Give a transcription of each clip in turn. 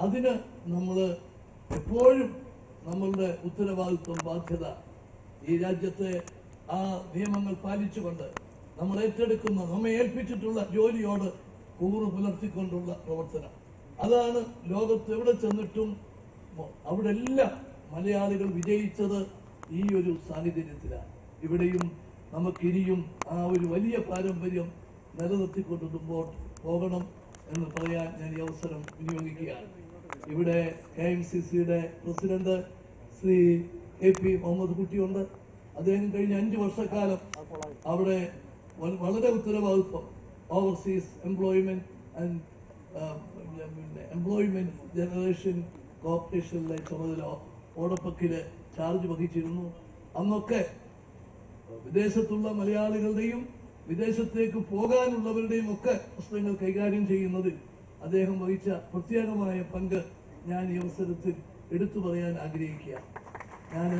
അതിന് നമ്മൾ എപ്പോഴും നമ്മളുടെ ഉത്തരവാദിത്വം, ബാധ്യത ഈ രാജ്യത്തെ ആ നിയമങ്ങൾ പാലിച്ചുകൊണ്ട് നമ്മൾ ഏറ്റെടുക്കുന്ന, നമ്മെ ഏൽപ്പിച്ചിട്ടുള്ള ജോലിയോട് കൂറ് പുലർത്തിക്കൊണ്ടുള്ള പ്രവർത്തനം. അതാണ് ലോകത്ത് എവിടെ ചെന്നിട്ടും അവിടെ എല്ലാം മലയാളികൾ വിജയിച്ചത് ഈ ഒരു സാഹചര്യത്തിലാണ്. ഇവിടെയും നമുക്കിനിയും ആ ഒരു വലിയ പാരമ്പര്യം നിലനിർത്തിക്കൊണ്ട് മുമ്പോട്ട് പോകണം എന്ന് പറയാൻ ഞാൻ ഈ അവസരം വിനിയോഗിക്കുകയാണ്. ഇവിടെ KMCCയുടെ പ്രസിഡന്റ് ശ്രീ AP മുഹമ്മദ് കുട്ടിയുണ്ട്. അദ്ദേഹം കഴിഞ്ഞ 5 വർഷക്കാലം അവിടെ വളരെ ഉത്തരവാദിത്വം overseas employment and employment generation കോർപ്പറേഷനിലെ ചുമതല ഓടപ്പക്കില് ചാർജ് വഹിച്ചിരുന്നു. അന്നൊക്കെ വിദേശത്തുള്ള മലയാളികളുടെയും വിദേശത്തേക്ക് പോകാനുള്ളവരുടെയും ഒക്കെ പ്രശ്നങ്ങൾ കൈകാര്യം ചെയ്യുന്നതിൽ അദ്ദേഹം വഹിച്ച പ്രത്യേകമായ പങ്ക് ഞാൻ ഈ അവസരത്തിൽ എടുത്തു പറയാൻ ആഗ്രഹിക്കുകയാണ്. ഞാൻ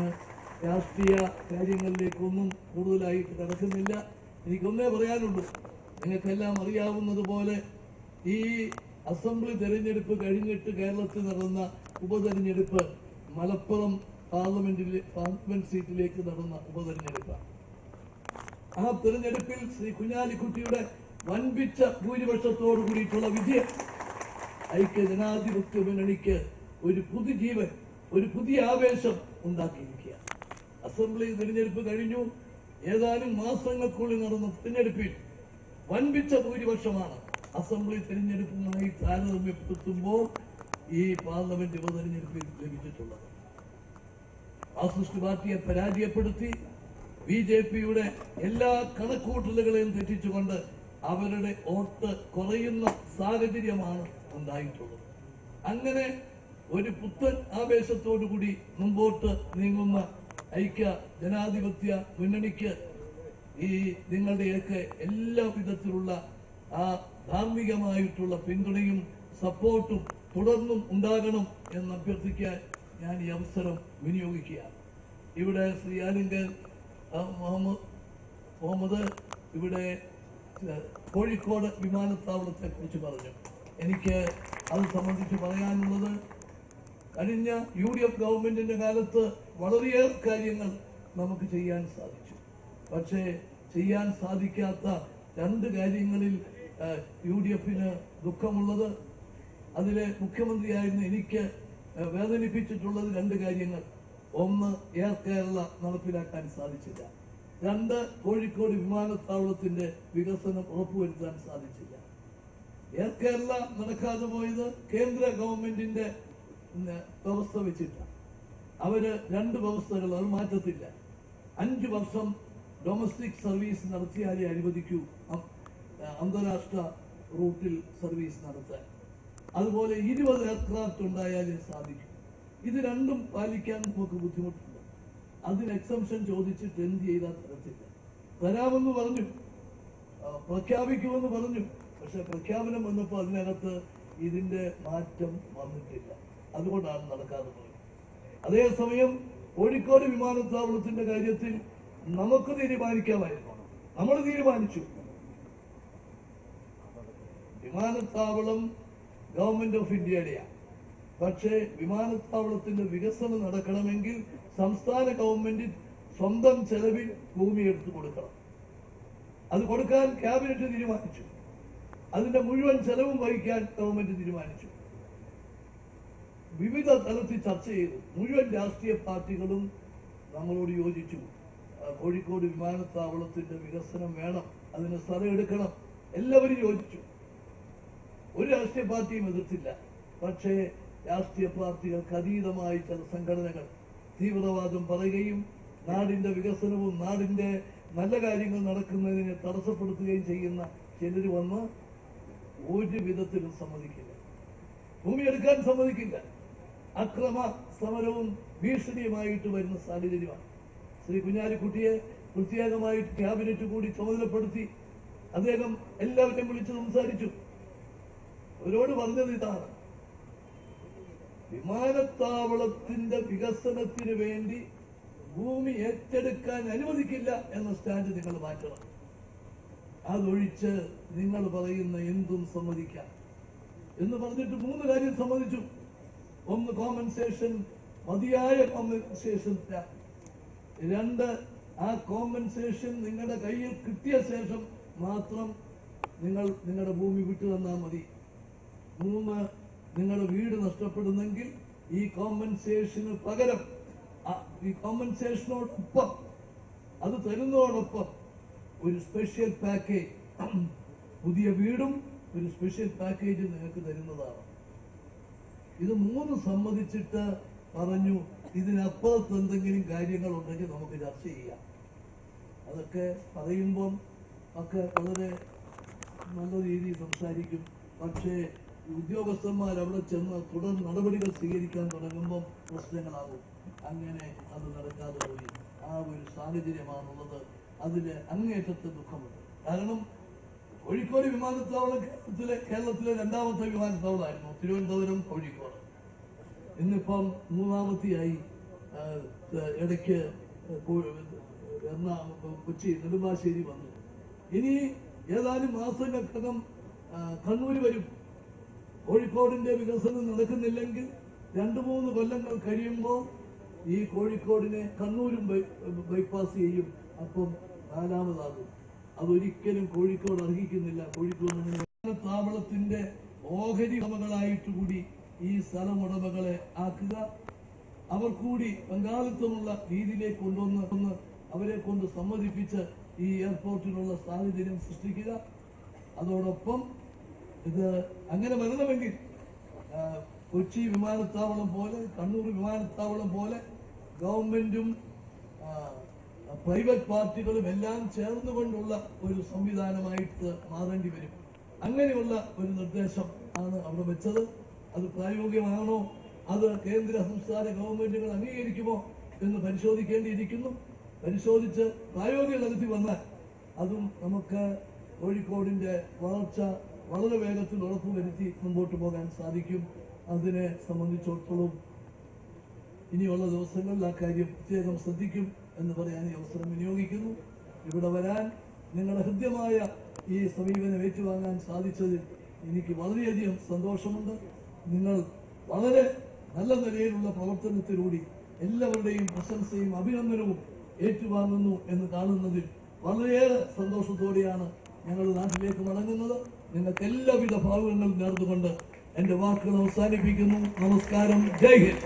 രാഷ്ട്രീയ കാര്യങ്ങളിലേക്കൊന്നും കൂടുതലായിട്ട് കടക്കുന്നില്ല. എനിക്കൊന്നേ പറയാനുള്ളൂ. നിങ്ങൾക്കെല്ലാം അറിയാവുന്നതുപോലെ ഈ അസംബ്ലി തെരഞ്ഞെടുപ്പ് കഴിഞ്ഞിട്ട് കേരളത്തിൽ നടന്ന ഉപതെരഞ്ഞെടുപ്പ് മലപ്പുറം പാർലമെന്റ് സീറ്റിലേക്ക് നടന്ന ഉപതെരഞ്ഞെടുപ്പാണ്. ആ തെരഞ്ഞെടുപ്പിൽ ശ്രീ കുഞ്ഞാലിക്കുട്ടിയുടെ വൻപിച്ച ഭൂരിപക്ഷത്തോടു കൂടിയിട്ടുള്ള വിജയം ഐക്യ ജനാധിപത്യ മുന്നണിക്ക് ഒരു പുതുജീവൻ, ഒരു പുതിയ ആവേശം ഉണ്ടാക്കിയിരിക്കുക. അസംബ്ലി തെരഞ്ഞെടുപ്പ് കഴിഞ്ഞു. ഏതാനും മാസങ്ങൾക്കുള്ളിൽ നടന്ന തെരഞ്ഞെടുപ്പിൽ വൻപിച്ച ഭൂരിപക്ഷമാണ് അസംബ്ലി തെരഞ്ഞെടുപ്പുമായി താരതമ്യപ്പെടുത്തുമ്പോൾ ഈ പാർലമെന്റ് ഉപതെരഞ്ഞെടുപ്പിൽ ലഭിച്ചിട്ടുള്ളത്. മാർക്സിസ്റ്റ് പാർട്ടിയെ പരാജയപ്പെടുത്തി BJPയുടെ എല്ലാ കണക്കൂട്ടലുകളെയും തെറ്റിച്ചുകൊണ്ട് അവരുടെ വോട്ട് കുറയുന്ന സാഹചര്യമാണ് ഉണ്ടായിട്ടുള്ളത്. അങ്ങനെ ഒരു പുത്തൻ ആവേശത്തോടു കൂടി മുമ്പോട്ട് നീങ്ങുന്ന ഐക്യ ജനാധിപത്യ മുന്നണിക്ക് ഈ നിങ്ങളുടെയൊക്കെ എല്ലാ വിധത്തിലുള്ള ആ ധാർമ്മികമായിട്ടുള്ള പിന്തുണയും സപ്പോർട്ടും തുടർന്നും ഉണ്ടാകണം എന്ന് അഭ്യർത്ഥിക്കാൻ ഞാൻ ഈ അവസരം വിനിയോഗിക്കുകയാണ്. ഇവിടെ ശ്രീ ആലിംഗൽ മുഹമ്മദ് ഇവിടെ കോഴിക്കോട് വിമാനത്താവളത്തെ കുറിച്ച് പറഞ്ഞു. എനിക്ക് അത് സംബന്ധിച്ച് പറയാനുള്ളത്, കഴിഞ്ഞ UDF ഗവൺമെന്റിന്റെ കാലത്ത് വളരെയേറെ കാര്യങ്ങൾ നമുക്ക് ചെയ്യാൻ സാധിച്ചു. പക്ഷേ ചെയ്യാൻ സാധിക്കാത്ത 2 കാര്യങ്ങളിൽ UDFന് ദുഃഖമുള്ളത്. അതിലെ മുഖ്യമന്ത്രിയായിരുന്ന എനിക്ക് വേദനിപ്പിച്ചിട്ടുള്ളത് 2 കാര്യങ്ങൾ. ഒന്ന്, എയർ കേരള നടപ്പിലാക്കാൻ സാധിച്ചില്ല. 2, കോഴിക്കോട് വിമാനത്താവളത്തിന്റെ വികസനം ഉറപ്പുവരുത്താൻ സാധിച്ചില്ല. എയർ കേരള നടക്കാതെ പോയത് കേന്ദ്ര ഗവൺമെന്റിന്റെ വ്യവസ്ഥ വെച്ചിട്ടാണ്. അവര് 2 വ്യവസ്ഥകൾ അത് മാറ്റത്തില്ല. 5 വർഷം ഡൊമസ്റ്റിക് സർവീസ് നടത്തിയാലേ അനുവദിക്കൂ അന്താരാഷ്ട്ര റൂട്ടിൽ സർവീസ് നടത്താൻ. അതുപോലെ 20 എയർക്രാഫ്റ്റ് ഉണ്ടായാലേ സാധിക്കും. ഇത് 2ഉം പാലിക്കാൻ നമുക്ക് ബുദ്ധിമുട്ടുണ്ട്. അതിന് എക്സംഷൻ ചോദിച്ചിട്ട് എന്ത് ചെയ്താൽ തരത്തില്ല. തരാമെന്ന് പറഞ്ഞു, പ്രഖ്യാപിക്കുമെന്ന് പറഞ്ഞു. പക്ഷെ പ്രഖ്യാപനം വന്നപ്പോൾ അതിനകത്ത് ഇതിന്റെ മാറ്റം വന്നിട്ടില്ല. അതുകൊണ്ടാണ് നടക്കാതെ പോയത്. അതേസമയം കോഴിക്കോട് വിമാനത്താവളത്തിന്റെ കാര്യത്തിൽ നമുക്ക് തീരുമാനിക്കാമായിരുന്നു. നമ്മൾ തീരുമാനിച്ചു. വിമാനത്താവളം ഗവൺമെന്റ് ഓഫ് ഇന്ത്യയുടെയാണ്. പക്ഷേ വിമാനത്താവളത്തിന്റെ വികസനം നടക്കണമെങ്കിൽ സംസ്ഥാന ഗവൺമെന്റ് സ്വന്തം ചെലവിൽ ഭൂമി എടുത്തു കൊടുക്കണം. അത് കൊടുക്കാൻ ക്യാബിനറ്റ് തീരുമാനിച്ചു. അതിന്റെ മുഴുവൻ ചെലവും വഹിക്കാൻ ഗവൺമെന്റ് തീരുമാനിച്ചു. വിവിധ തലത്തിൽ ചർച്ച ചെയ്തു. മുഴുവൻ രാഷ്ട്രീയ പാർട്ടികളും നമ്മളോട് യോജിച്ചു. കോഴിക്കോട് വിമാനത്താവളത്തിന്റെ വികസനം വേണം, അതിന് സ്ഥലം എടുക്കണം, എല്ലാവരും യോജിച്ചു. ഒരു രാഷ്ട്രീയ പാർട്ടിയും എതിർത്തില്ല. പക്ഷേ രാഷ്ട്രീയ പാർട്ടികൾക്ക് അതീതമായി ചില സംഘടനകൾ തീവ്രവാദം പറയുകയും നാടിന്റെ വികസനവും നാടിന്റെ നല്ല കാര്യങ്ങൾ നടക്കുന്നതിനെ തടസ്സപ്പെടുത്തുകയും ചെയ്യുന്ന ചിലർ വന്ന് ഒരു വിധത്തിലും സമ്മതിക്കില്ല, ഭൂമി എടുക്കാൻ സമ്മതിക്കില്ല. അക്രമ സമരവും ഭീഷണിയുമായിട്ട് വരുന്ന സാഹചര്യമാണ്. ശ്രീ കുഞ്ഞാലിക്കുട്ടിയെ പ്രത്യേകമായിട്ട് ക്യാബിനറ്റ് കൂടി ചുമതലപ്പെടുത്തി അദ്ദേഹം എല്ലാവരെയും വിളിച്ച് സംസാരിച്ചു. അവരോട് പറഞ്ഞത് ഇതാണ്: വിമാനത്താവളത്തിന്റെ വികസനത്തിന് വേണ്ടി ഭൂമി ഏറ്റെടുക്കാൻ അനുവദിക്കില്ല എന്ന സ്റ്റാൻഡ് നിങ്ങൾ മാറ്റണം. അതൊഴിച്ച് നിങ്ങൾ പറയുന്ന എന്തും സമ്മതിക്കാം എന്ന് പറഞ്ഞിട്ട് 3 കാര്യം സമ്മതിച്ചു. ഒന്ന് കോമ്പൻസേഷൻ, മതിയായ കോമ്പൻസേഷൻ. രണ്ട്, ആ കോമ്പൻസേഷൻ നിങ്ങളുടെ കയ്യിൽ കിട്ടിയ ശേഷം മാത്രം നിങ്ങൾ നിങ്ങളുടെ ഭൂമി വിട്ടു തന്നാൽ മതി. മൂന്ന്, നിങ്ങളുടെ വീട് നഷ്ടപ്പെടുന്നെങ്കിൽ ഈ കോമ്പൻസേഷന് പകരം, ഈ കോമ്പൻസേഷനോടൊപ്പം, അത് തരുന്നതോടൊപ്പം ഒരു സ്പെഷ്യൽ പാക്കേജ്, പുതിയ വീടും ഒരു സ്പെഷ്യൽ പാക്കേജ് നിങ്ങൾക്ക് തരുന്നതാണ്. ഇത് മൂന്ന് സമ്മതിച്ചിട്ട് പറഞ്ഞു ഇതിനപ്പുറത്ത് എന്തെങ്കിലും കാര്യങ്ങളുണ്ടെങ്കിൽ നമുക്ക് ചർച്ച ചെയ്യാം. അതൊക്കെ പറയുമ്പം ഒക്കെ വളരെ നല്ല രീതിയിൽ സംസാരിക്കും. പക്ഷേ ഉദ്യോഗസ്ഥന്മാർ അവിടെ ചെന്ന് തുടർ നടപടികൾ സ്വീകരിക്കാൻ തുടങ്ങുമ്പം പ്രശ്നങ്ങളാകും. അങ്ങനെ അത് നടക്കാതെ പോയി. ആ ഒരു സാഹചര്യമാണുള്ളത്. അതിന് അങ്ങേയറ്റത്തെ ദുഃഖമുണ്ട്. കാരണം കോഴിക്കോട് വിമാനത്താവളം കേരളത്തിലെ രണ്ടാമത്തെ വിമാനത്താവളമായിരുന്നു. തിരുവനന്തപുരം, കോഴിക്കോട്. ഇന്നിപ്പം മൂന്നാമത്തെയായി. ഇടയ്ക്ക് കൊച്ചി, നെടുമ്പാശ്ശേരി വന്നു. ഇനി ഏതാനും മാസങ്ങൾക്കകം കണ്ണൂർ വരും. കോഴിക്കോടിന്റെ വികസനം നടക്കുന്നില്ലെങ്കിൽ 2-3 കൊല്ലങ്ങൾ കഴിയുമ്പോൾ ഈ കോഴിക്കോടിനെ കണ്ണൂരും ബൈപ്പാസ് ചെയ്യും. അപ്പം നാലാമതാകും. അതൊരിക്കലും കോഴിക്കോട് അർഹിക്കുന്നില്ല. കോഴിക്കോട് വിമാനത്താവളത്തിന്റെ ഓഹരി ഉടമകളായിട്ട് കൂടി ഈ സ്ഥലമുടമകളെ ആക്കുക. അവർ കൂടി പങ്കാളിത്തമുള്ള രീതിയിലേക്ക് കൊണ്ടുവന്ന് അവരെ കൊണ്ട് സമ്മതിപ്പിച്ച് ഈ എയർപോർട്ടിനുള്ള സാഹചര്യം സൃഷ്ടിക്കുക. അതോടൊപ്പം ഇത് അങ്ങനെ വരണമെങ്കിൽ കൊച്ചി വിമാനത്താവളം പോലെ, കണ്ണൂർ വിമാനത്താവളം പോലെ ഗവൺമെന്റും പ്രൈവറ്റ് പാർട്ടികളും എല്ലാം ചേർന്നുകൊണ്ടുള്ള ഒരു സംവിധാനമായിട്ട് മാറേണ്ടി വരും. അങ്ങനെയുള്ള ഒരു നിർദ്ദേശം ആണ് അവിടെ വെച്ചത്. അത് പ്രായോഗികമാണോ, അത് കേന്ദ്ര സംസ്ഥാന ഗവൺമെന്റുകൾ അംഗീകരിക്കുമോ എന്ന് പരിശോധിക്കേണ്ടിയിരിക്കുന്നു. പരിശോധിച്ച് പ്രായോഗിക തലത്തിൽ വന്നാൽ അതും നമുക്ക് കോഴിക്കോടിന്റെ വളർച്ച വളരെ വേഗത്തിൽ ഉറപ്പുവരുത്തി മുമ്പോട്ട് പോകാൻ സാധിക്കും. അതിനെ സംബന്ധിച്ചിടത്തോളം ഇനിയുള്ള ദിവസങ്ങളിൽ ആ കാര്യം പ്രത്യേകം ശ്രദ്ധിക്കും എന്ന് പറയാൻ ഈ അവസരം വിനിയോഗിക്കുന്നു. ഇവിടെ വരാൻ നിങ്ങളുടെ ഹൃദ്യമായ ഈ സമീപനം ഏറ്റുവാങ്ങാൻ സാധിച്ചതിൽ എനിക്ക് വളരെയധികം സന്തോഷമുണ്ട്. നിങ്ങൾ വളരെ നല്ല നിലയിലുള്ള പ്രവർത്തനത്തിലൂടെ എല്ലാവരുടെയും പ്രശംസയും അഭിനന്ദനവും ഏറ്റുവാങ്ങുന്നു എന്ന് കാണുന്നതിൽ വളരെയേറെ സന്തോഷത്തോടെയാണ് ഞങ്ങൾ നാട്ടിലേക്ക് മടങ്ങുന്നത്. നിങ്ങൾക്ക് എല്ലാവിധ ഭാവുകങ്ങളും നേർന്നുകൊണ്ട് എന്റെ വാക്കുകൾ അവസാനിപ്പിക്കുന്നു. നമസ്കാരം. ജയ് ഹിന്ദ്.